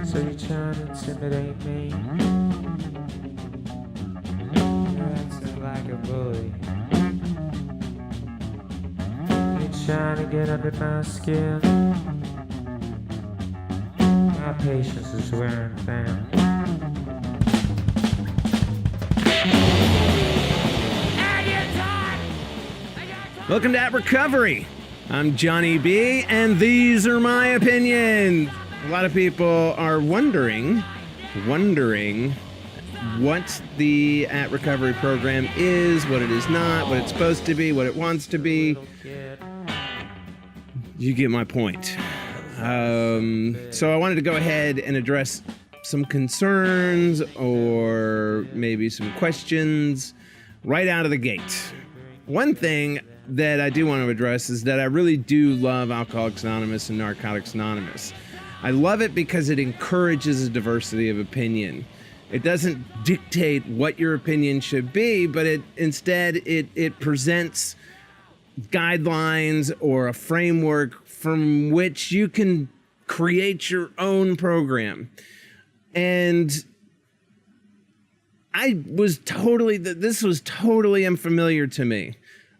So you're trying to intimidate me? Acting like a bully. You're trying to get under my skin. My patience is wearing thin. Welcome to atRecovery. I'm Johnny B, and these are my opinions. A lot of people are wondering what the atRecovery program is, what it is not, what it's supposed to be, what it wants to be. You get my point. So I wanted to go ahead and address some concerns or maybe some questions right out of the gate. One thing that I do want to address is that I really do love Alcoholics Anonymous and Narcotics Anonymous. I love it because it encourages a diversity of opinion. It doesn't dictate what your opinion should be, but instead it presents guidelines or a framework from which you can create your own program. And this was totally unfamiliar to me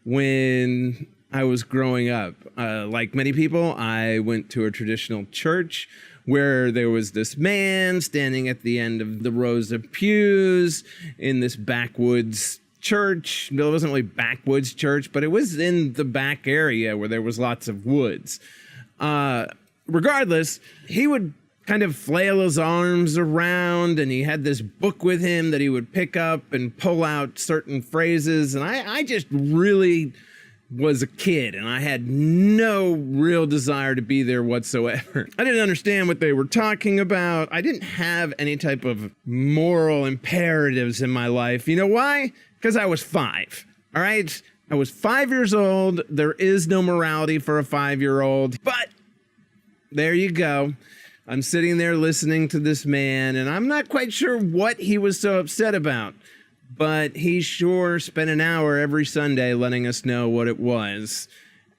when I was growing up. Like many people, I went to a traditional church where there was this man standing at the end of the rows of pews in this backwoods church. No, it wasn't really backwoods church, but it was in the back area where there was lots of woods. Regardless, he would kind of flail his arms around, and he had this book with him that he would pick up and pull out certain phrases. And I just really was a kid, and I had no real desire to be there whatsoever. I didn't understand what they were talking about. I didn't have any type of moral imperatives in my life. You know why? Because I was 5, all right? I was 5 years old. There is no morality for a 5-year-old, but there you go. I'm sitting there listening to this man, and I'm not quite sure what he was so upset about, but he sure spent an hour every Sunday letting us know what it was.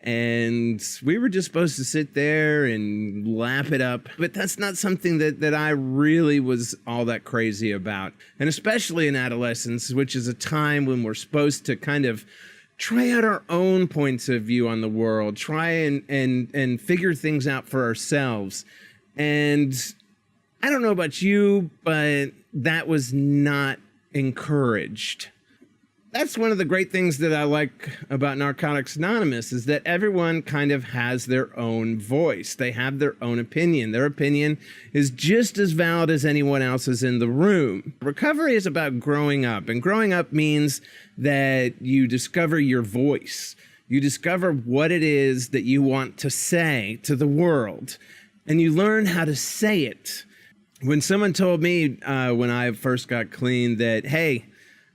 And we were just supposed to sit there and lap it up. But that's not something that I really was all that crazy about. And especially in adolescence, which is a time when we're supposed to kind of try out our own points of view on the world, try and figure things out for ourselves. And I don't know about you, but that was not encouraged. That's one of the great things that I like about Narcotics Anonymous, is that everyone kind of has their own voice. They have their own opinion. Their opinion is just as valid as anyone else's in the room. Recovery is about growing up, and growing up means that you discover your voice. You discover what it is that you want to say to the world, and you learn how to say it. When someone told me when I first got clean that, hey,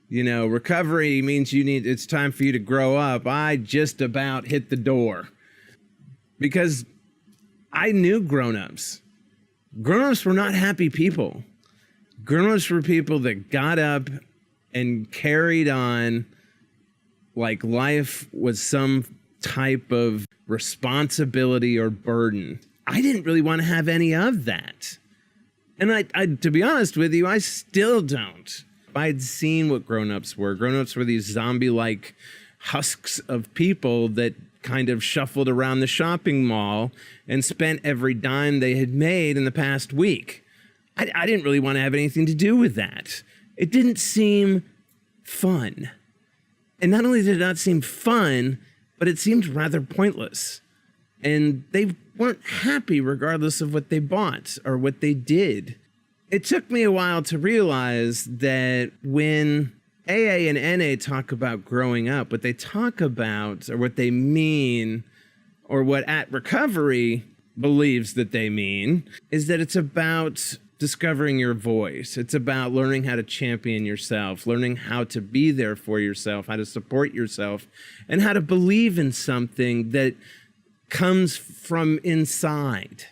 you know, recovery means it's time for you to grow up, I just about hit the door. Because I knew grown-ups. Grown-ups were not happy people. Grown-ups were people that got up and carried on like life was some type of responsibility or burden. I didn't really want to have any of that. And I, to be honest with you, I still don't. I'd seen what grown-ups were. Grown-ups were these zombie-like husks of people that kind of shuffled around the shopping mall and spent every dime they had made in the past week. I didn't really want to have anything to do with that. It didn't seem fun. And not only did it not seem fun, but it seemed rather pointless. And they weren't happy regardless of what they bought or what they did. It took me a while to realize that when AA and NA talk about growing up, what they talk about or what they mean, or what atRecovery believes that they mean, is that it's about discovering your voice. It's about learning how to champion yourself, learning how to be there for yourself, how to support yourself, and how to believe in something that comes from inside.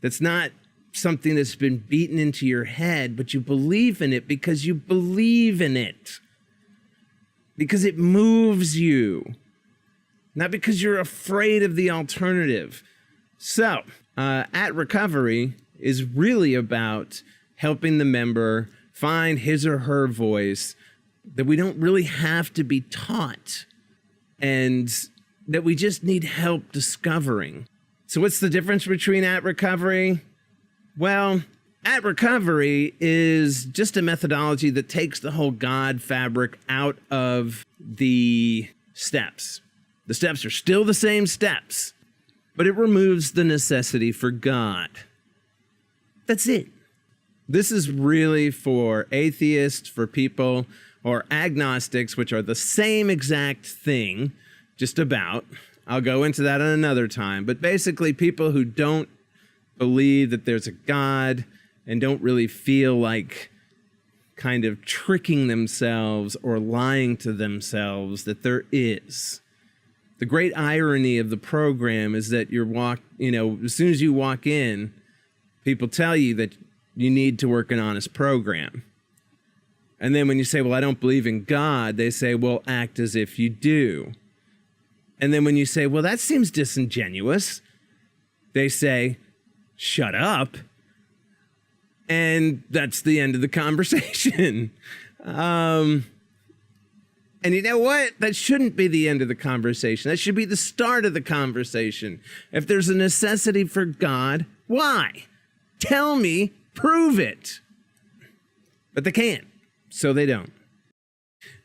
That's not something that's been beaten into your head, but you believe in it because you believe in it. Because it moves you. Not because you're afraid of the alternative. So, atRecovery is really about helping the member find his or her voice that we don't really have to be taught and that we just need help discovering. So what's the difference between atRecovery? Well, atRecovery is just a methodology that takes the whole God fabric out of the steps. The steps are still the same steps, but it removes the necessity for God. That's it. This is really for atheists, for people, or agnostics, which are the same exact thing, just about. I'll go into that another time. But basically, people who don't believe that there's a God and don't really feel like kind of tricking themselves or lying to themselves that there is. The great irony of the program is that as soon as you walk in, people tell you that you need to work an honest program. And then when you say, well, I don't believe in God, they say, well, act as if you do. And then when you say, well, that seems disingenuous, they say, shut up. And that's the end of the conversation. And you know what? That shouldn't be the end of the conversation. That should be the start of the conversation. If there's a necessity for God, why? Tell me, prove it. But they can't, so they don't.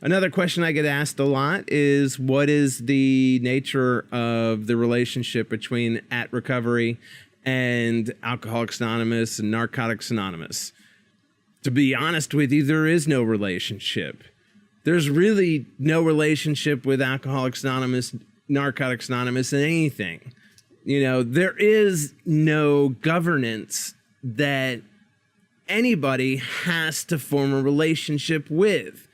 Another question I get asked a lot is, what is the nature of the relationship between atRecovery and Alcoholics Anonymous and Narcotics Anonymous? To be honest with you, there is no relationship. There's really no relationship with Alcoholics Anonymous, Narcotics Anonymous, and anything. There is no governance that anybody has to form a relationship with.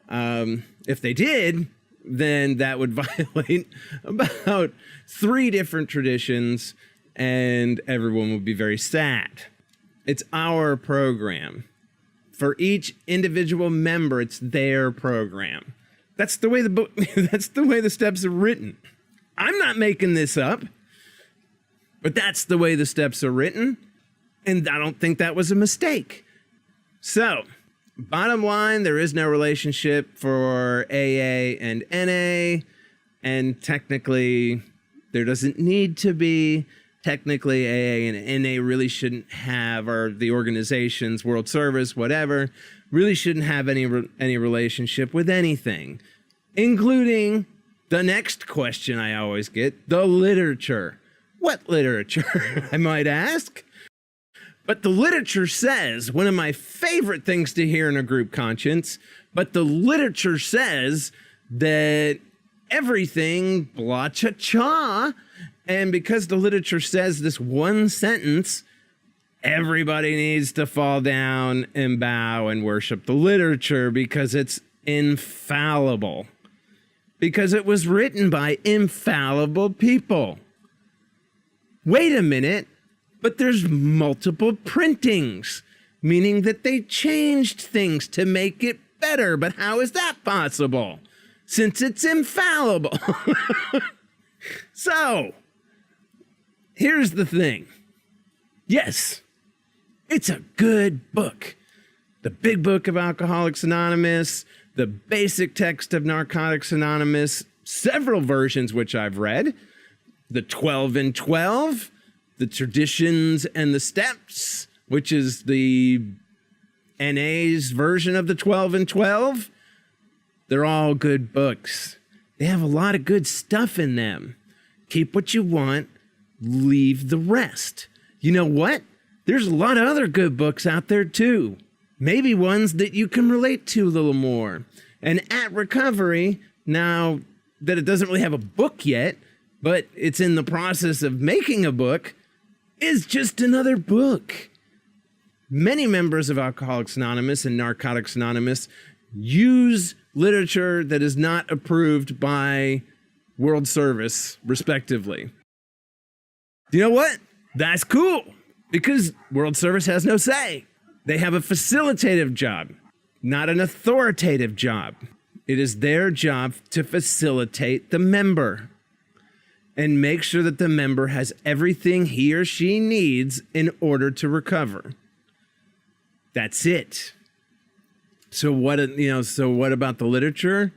If they did, then that would violate about 3 different traditions, and everyone would be very sad. It's our program. For each individual member, it's their program. That's the way the book, that's the way the steps are written. I'm not making this up, but that's the way the steps are written, and I don't think that was a mistake. So, bottom line, there is no relationship for AA and NA, and technically there doesn't need to be. Technically, AA and NA really shouldn't have, or the organizations, World Service, whatever, really shouldn't have any relationship with anything, including the next question I always get, the literature. What literature, I might ask? But the literature says, one of my favorite things to hear in a group conscience, but the literature says that everything blah cha cha. And because the literature says this one sentence, everybody needs to fall down and bow and worship the literature because it's infallible. Because it was written by infallible people. Wait a minute, but there's multiple printings, meaning that they changed things to make it better. But how is that possible? Since it's infallible. So, here's the thing. Yes, it's a good book. The Big Book of Alcoholics Anonymous, the basic text of Narcotics Anonymous, several versions which I've read, the 12 and 12, the Traditions and the Steps, which is the NA's version of the 12 and 12. They're all good books. They have a lot of good stuff in them. Keep what you want, leave the rest. You know what? There's a lot of other good books out there too. Maybe ones that you can relate to a little more. And atRecovery, now that it doesn't really have a book yet, but it's in the process of making a book, is just another book. Many members of Alcoholics Anonymous and Narcotics Anonymous use literature that is not approved by World Service, respectively. You know what? That's cool, because World Service has no say. They have a facilitative job, not an authoritative job. It is their job to facilitate the member. and make sure that the member has everything he or she needs in order to recover. That's it. So what about the literature?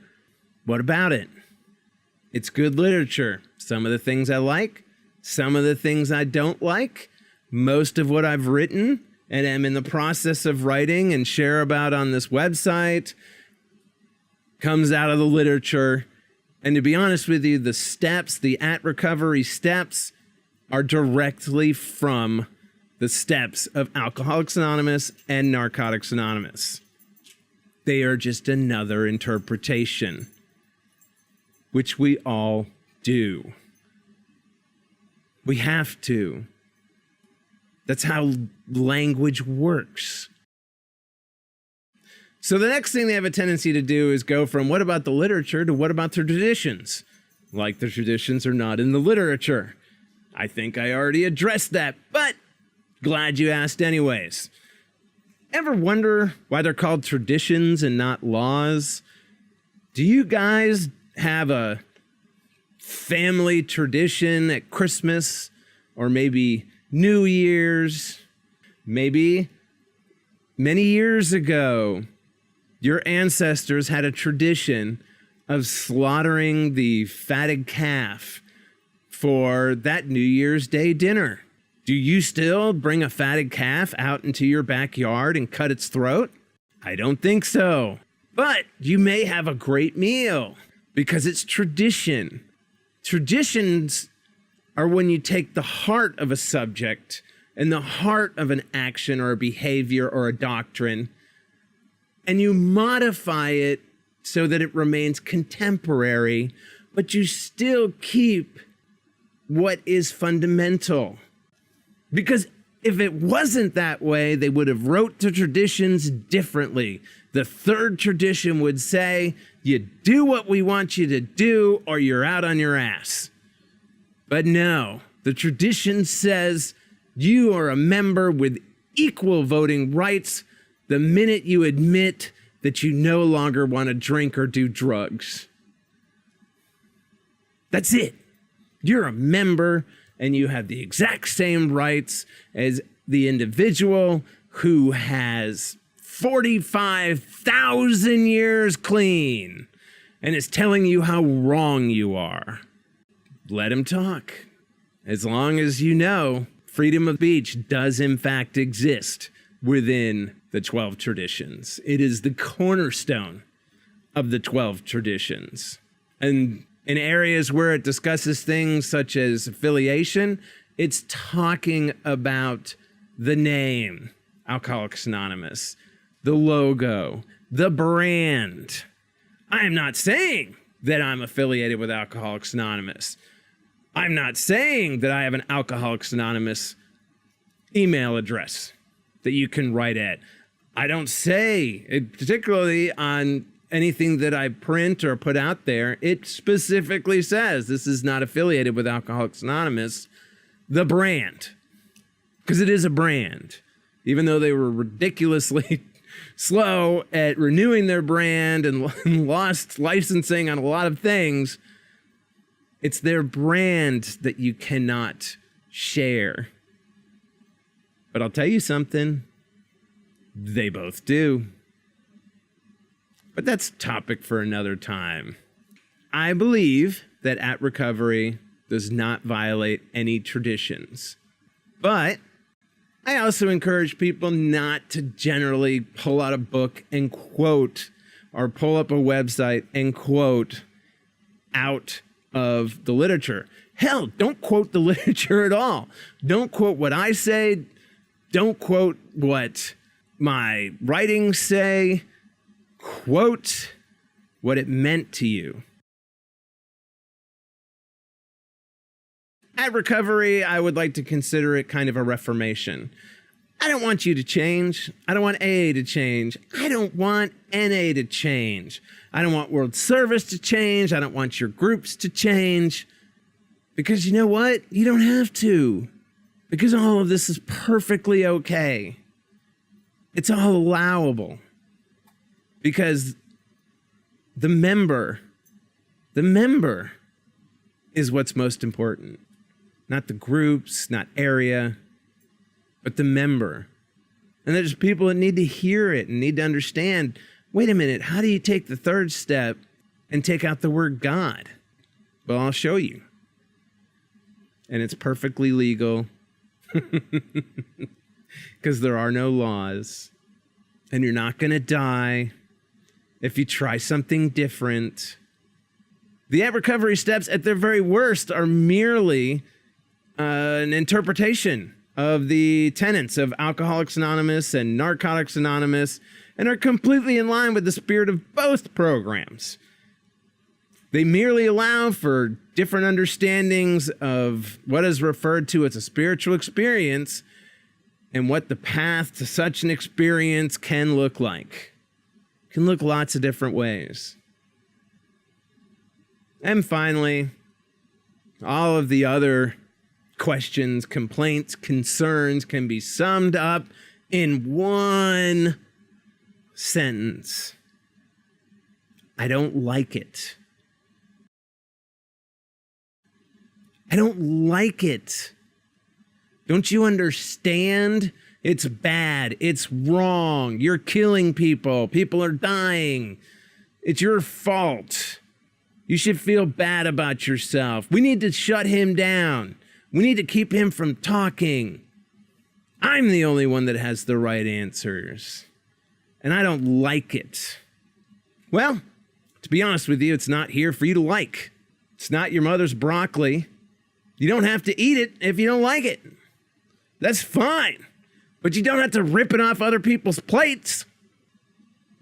What about it? It's good literature. Some of the things I like, some of the things I don't like. Most of what I've written and am in the process of writing and share about on this website comes out of the literature. And to be honest with you, the steps, the atRecovery steps, are directly from the steps of Alcoholics Anonymous and Narcotics Anonymous. They are just another interpretation, which we all do. We have to. That's how language works. So the next thing they have a tendency to do is go from what about the literature to what about the traditions? Like the traditions are not in the literature. I think I already addressed that, but glad you asked anyways. Ever wonder why they're called traditions and not laws? Do you guys have a family tradition at Christmas or maybe New Year's? Maybe many years ago, your ancestors had a tradition of slaughtering the fatted calf for that New Year's Day dinner. Do you still bring a fatted calf out into your backyard and cut its throat? I don't think so. But you may have a great meal because it's tradition. Traditions are when you take the heart of a subject and the heart of an action or a behavior or a doctrine, and you modify it so that it remains contemporary, but you still keep what is fundamental. Because if it wasn't that way, they would have wrote the traditions differently. The third tradition would say, you do what we want you to do or you're out on your ass. But no, the tradition says you are a member with equal voting rights the minute you admit that you no longer want to drink or do drugs. That's it. You're a member and you have the exact same rights as the individual who has 45,000 years clean and is telling you how wrong you are. Let him talk. As long as you know freedom of speech does in fact exist within the 12 traditions. It is the cornerstone of the 12 traditions. And in areas where it discusses things such as affiliation, it's talking about the name, Alcoholics Anonymous, the logo, the brand. I am not saying that I'm affiliated with Alcoholics Anonymous. I'm not saying that I have an Alcoholics Anonymous email address that you can write at. I don't say, particularly on anything that I print or put out there, it specifically says this is not affiliated with Alcoholics Anonymous, the brand. Because it is a brand. Even though they were ridiculously slow at renewing their brand and lost licensing on a lot of things, it's their brand that you cannot share. But I'll tell you something, they both do. But that's a topic for another time. I believe that atRecovery does not violate any traditions. But I also encourage people not to generally pull out a book and quote, or pull up a website and quote out of the literature. Hell, don't quote the literature at all. Don't quote what I say. Don't quote what my writings say. Quote what it meant to you. atRecovery, I would like to consider it kind of a reformation. I don't want you to change. I don't want AA to change. I don't want NA to change. I don't want World Service to change. I don't want your groups to change. Because you know what? You don't have to. Because all of this is perfectly okay. It's all allowable. Because the member is what's most important. Not the groups, not area, but the member. And there's people that need to hear it and need to understand, wait a minute, how do you take the third step and take out the word God? Well, I'll show you. And it's perfectly legal because there are no laws. And you're not going to die if you try something different. The atRecovery steps at their very worst are merely an interpretation of the tenets of Alcoholics Anonymous and Narcotics Anonymous, and are completely in line with the spirit of both programs. They merely allow for different understandings of what is referred to as a spiritual experience and what the path to such an experience can look like. It can look lots of different ways. And finally, all of the other questions, complaints, concerns can be summed up in one sentence. I don't like it. I don't like it. Don't you understand? It's bad. It's wrong. You're killing people. People are dying. It's your fault. You should feel bad about yourself. We need to shut him down. We need to keep him from talking. I'm the only one that has the right answers. And I don't like it. Well, to be honest with you, it's not here for you to like. It's not your mother's broccoli. You don't have to eat it if you don't like it. That's fine. But you don't have to rip it off other people's plates.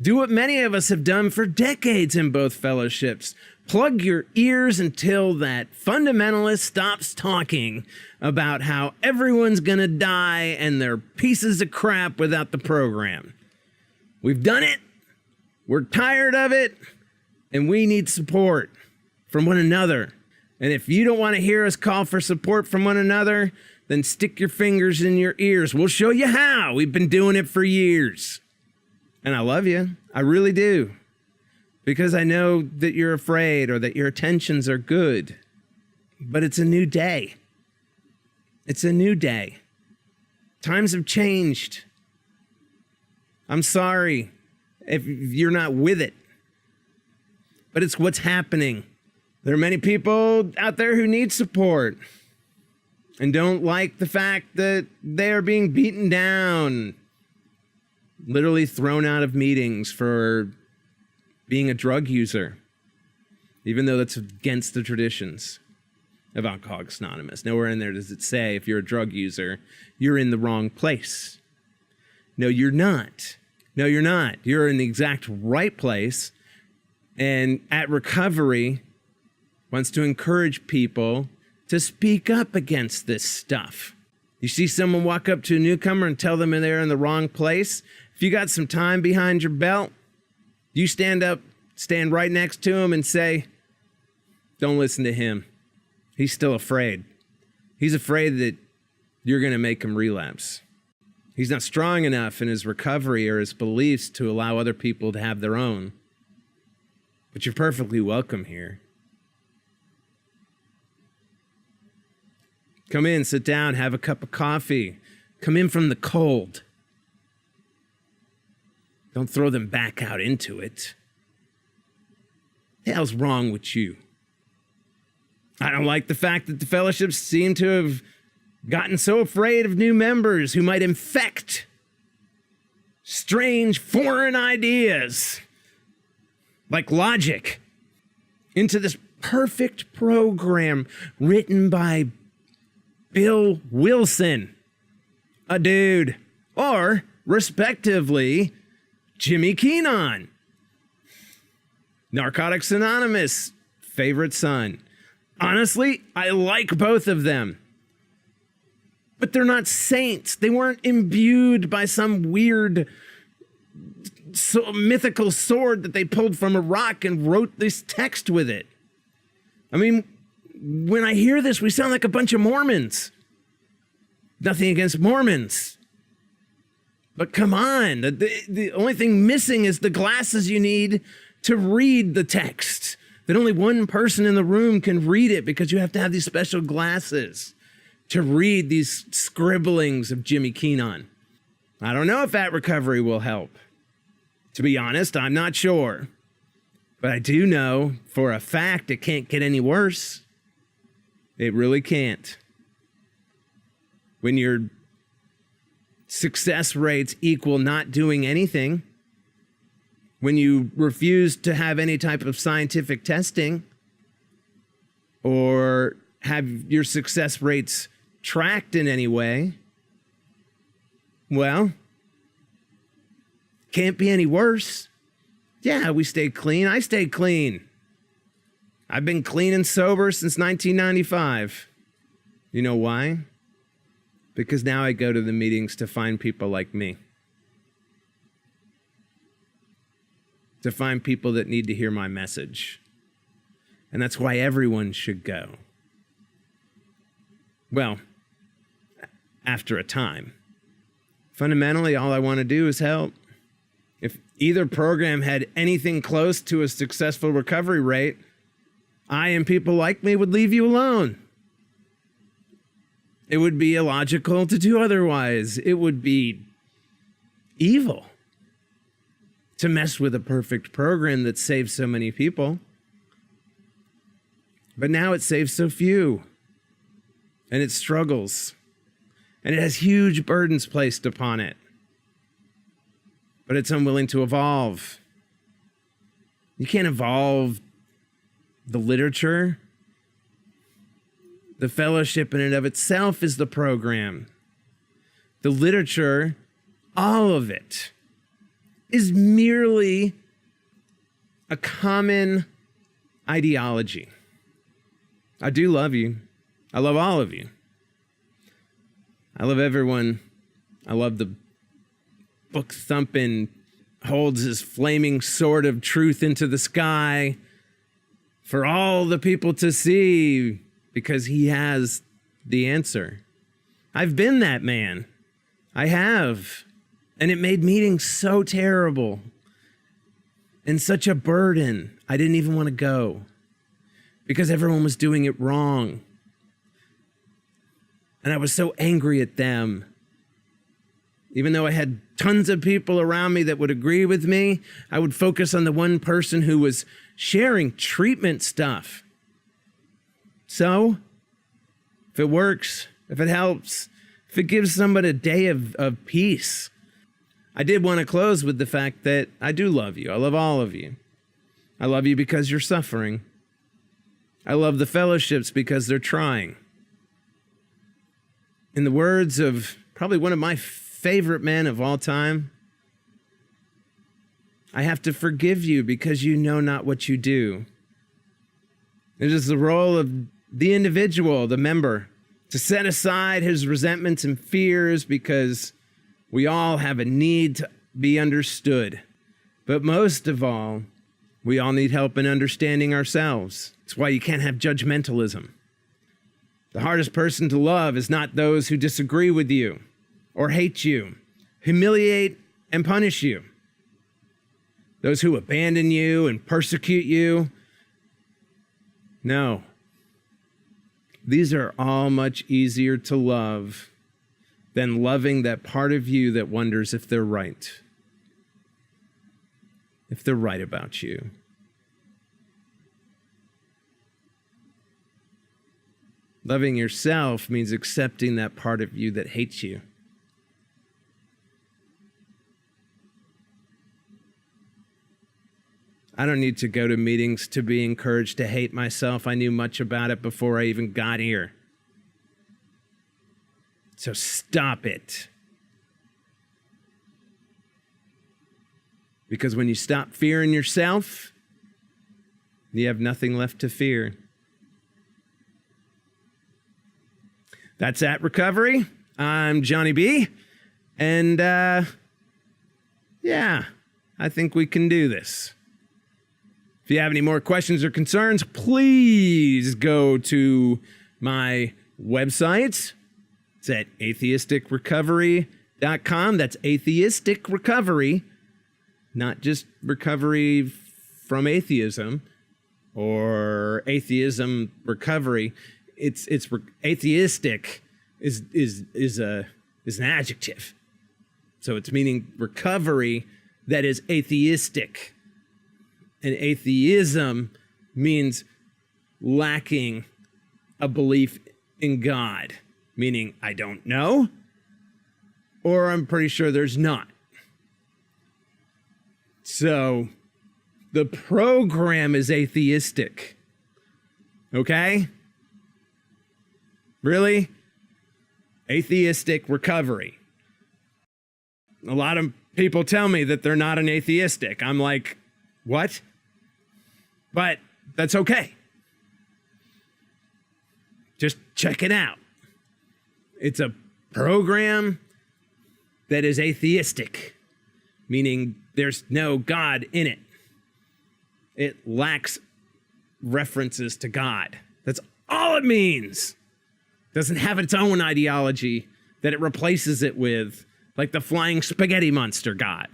Do what many of us have done for decades in both fellowships. Plug your ears until that fundamentalist stops talking about how everyone's going to die and they're pieces of crap without the program. We've done it. We're tired of it. And we need support from one another. And if you don't want to hear us call for support from one another, then stick your fingers in your ears. We'll show you how. We've been doing it for years. And I love you. I really do. Because I know that you're afraid or that your intentions are good. But it's a new day. It's a new day. Times have changed. I'm sorry if you're not with it. But it's what's happening. There are many people out there who need support and don't like the fact that they are being beaten down, literally thrown out of meetings for being a drug user, even though that's against the traditions of Alcoholics Anonymous. Nowhere in there does it say if you're a drug user, you're in the wrong place. No, you're not. No, you're not. You're in the exact right place. And atRecovery wants to encourage people to speak up against this stuff. You see someone walk up to a newcomer and tell them they're in the wrong place. If you got some time behind your belt, you stand up, stand right next to him and say, don't listen to him. He's still afraid. He's afraid that you're going to make him relapse. He's not strong enough in his recovery or his beliefs to allow other people to have their own. But you're perfectly welcome here. Come in, sit down, have a cup of coffee. Come in from the cold. Don't throw them back out into it. The hell's wrong with you? I don't like the fact that the fellowships seem to have gotten so afraid of new members who might infect strange foreign ideas like logic into this perfect program written by Bill Wilson, a dude, or respectively, Jimmy Keenan, Narcotics Anonymous, favorite son. Honestly, I like both of them. But they're not saints. They weren't imbued by some weird mythical sword that they pulled from a rock and wrote this text with it. I mean, when I hear this, we sound like a bunch of Mormons. Nothing against Mormons. But come on, the only thing missing is the glasses you need to read the text. that only one person in the room can read it because you have to have these special glasses to read these scribblings of Jimmy Keenan. I don't know if atRecovery will help. To be honest, I'm not sure. But I do know for a fact it can't get any worse. It really can't. When your success rates equal not doing anything, when you refuse to have any type of scientific testing or have your success rates tracked in any way, well, can't be any worse. Yeah, we stayed clean. I stayed clean. I've been clean and sober since 1995. You know why? Because now I go to the meetings to find people like me. To find people that need to hear my message. And that's why everyone should go. Well, after a time. Fundamentally, all I want to do is help. If either program had anything close to a successful recovery rate, I and people like me would leave you alone. It would be illogical to do otherwise. It would be evil to mess with a perfect program that saves so many people. But now it saves so few. And it struggles. And it has huge burdens placed upon it. But it's unwilling to evolve. You can't evolve the literature. The fellowship in and of itself is the program. The literature, all of it, is merely a common ideology. I do love you. I love all of you. I love everyone. I love the book thumping, holds his flaming sword of truth into the sky for all the people to see because he has the answer. I've been that man. I have. And it made meetings so terrible and such a burden. I didn't even want to go because everyone was doing it wrong. And I was so angry at them. Even though I had tons of people around me that would agree with me, I would focus on the one person who was sharing treatment stuff. So, if it works, if it helps, if it gives somebody a day of peace, I did want to close with the fact that I do love you. I love all of you. I love you because you're suffering. I love the fellowships because they're trying. In the words of probably one of my favorite men of all time, I have to forgive you because you know not what you do. It is the role of the individual, the member, to set aside his resentments and fears because we all have a need to be understood. But most of all, we all need help in understanding ourselves. It's why you can't have judgmentalism. The hardest person to love is not those who disagree with you or hate you, humiliate and punish you. Those who abandon you and persecute you. No. These are all much easier to love than loving that part of you that wonders if they're right. If they're right about you. Loving yourself means accepting that part of you that hates you. I don't need to go to meetings to be encouraged to hate myself. I knew much about it before I even got here. So stop it. Because when you stop fearing yourself, you have nothing left to fear. That's atRecovery. I'm Johnny B. And yeah, I think we can do this. If you have any more questions or concerns, please go to my website. It's at atheisticrecovery.com. That's atheistic recovery, not just recovery from atheism or atheism recovery. It's atheistic is an adjective. So it's meaning recovery that is atheistic. And atheism means lacking a belief in God, meaning I don't know, or I'm pretty sure there's not. So the program is atheistic. Okay? Really? Atheistic recovery. A lot of people tell me that they're not an atheistic. I'm like, what? But that's okay. Just check it out. It's a program that is atheistic, meaning there's no God in it. It lacks references to God. That's all it means. It doesn't have its own ideology that it replaces it with, like the flying spaghetti monster God.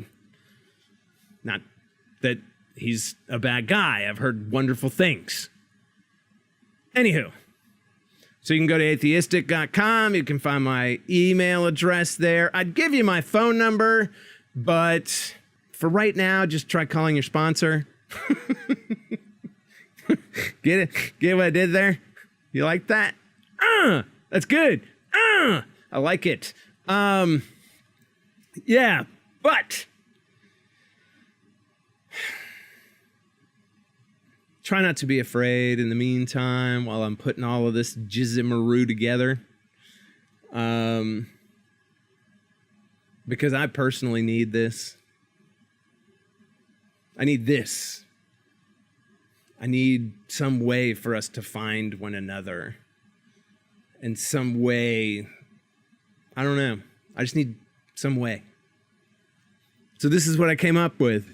Not that he's a bad guy. I've heard wonderful things. Anywho, so you can go to atheistic.com. You can find my email address there. I'd give you my phone number, but for right now, just try calling your sponsor. Get it? Get what I did there? You like that? That's good. I like it. Yeah, but try not to be afraid in the meantime while I'm putting all of this jizzamaroo together. Because I personally need this. I need this. I need some way for us to find one another. And some way, I don't know. I just need some way. So this is what I came up with.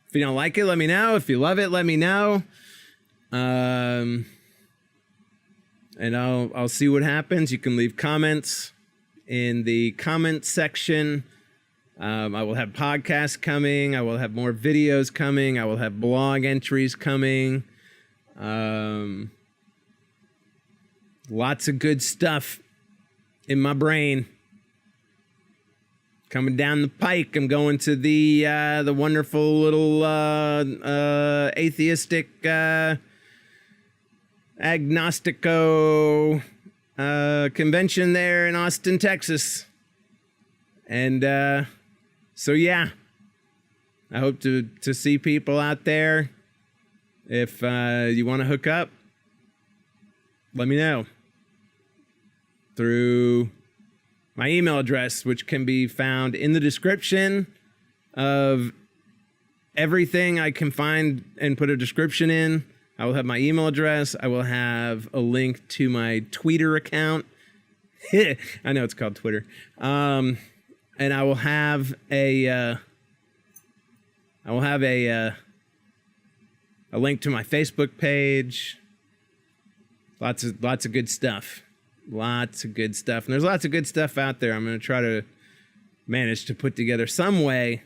If you don't like it, let me know. If you love it, let me know. And I'll see what happens. You can leave comments in the comment section. I will have podcasts coming. I will have more videos coming. I will have blog entries coming. Lots of good stuff in my brain. Coming down the pike, I'm going to the wonderful little atheistic agnostico convention there in Austin, Texas. And so yeah, I hope to see people out there. If you want to hook up, let me know through my email address, which can be found in the description of everything I can find and put a description in. I will have my email address. I will have a link to my Twitter account. I know it's called Twitter. And I will have a link to my Facebook page. Lots of good stuff. Lots of good stuff. And there's lots of good stuff out there. I'm going to try to manage to put together some way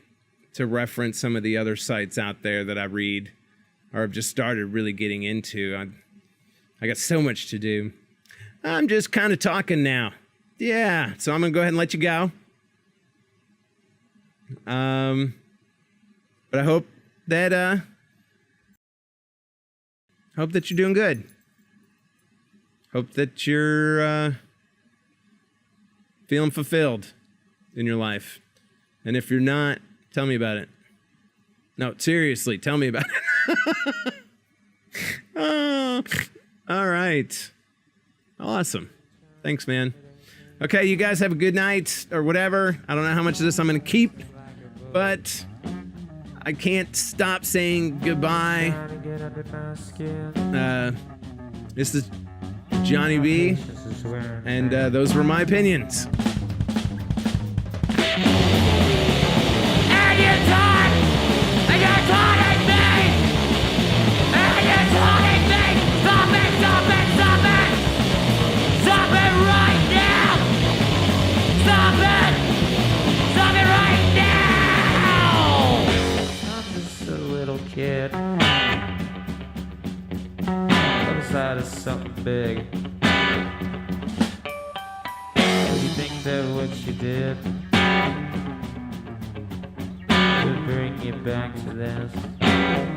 to reference some of the other sites out there that I read or have just started really getting into. I got so much to do. I'm just kind of talking now. Yeah, so I'm going to go ahead and let you go. But I hope that you're doing good. Hope that you're feeling fulfilled in your life. And if you're not, tell me about it. No, seriously, tell me about it. Oh, all right. Awesome. Thanks, man. Okay, you guys have a good night or whatever. I don't know how much of this I'm going to keep, but I can't stop saying goodbye. This is Johnny B, and those were my opinions. And you're taught! And you're taunting me! And you're taunting me! Stop it! Stop it! Stop it! Stop it right now! Stop it! Stop it right now! I'm just a little kid. was something big. Do you think that what you did would bring you back to this?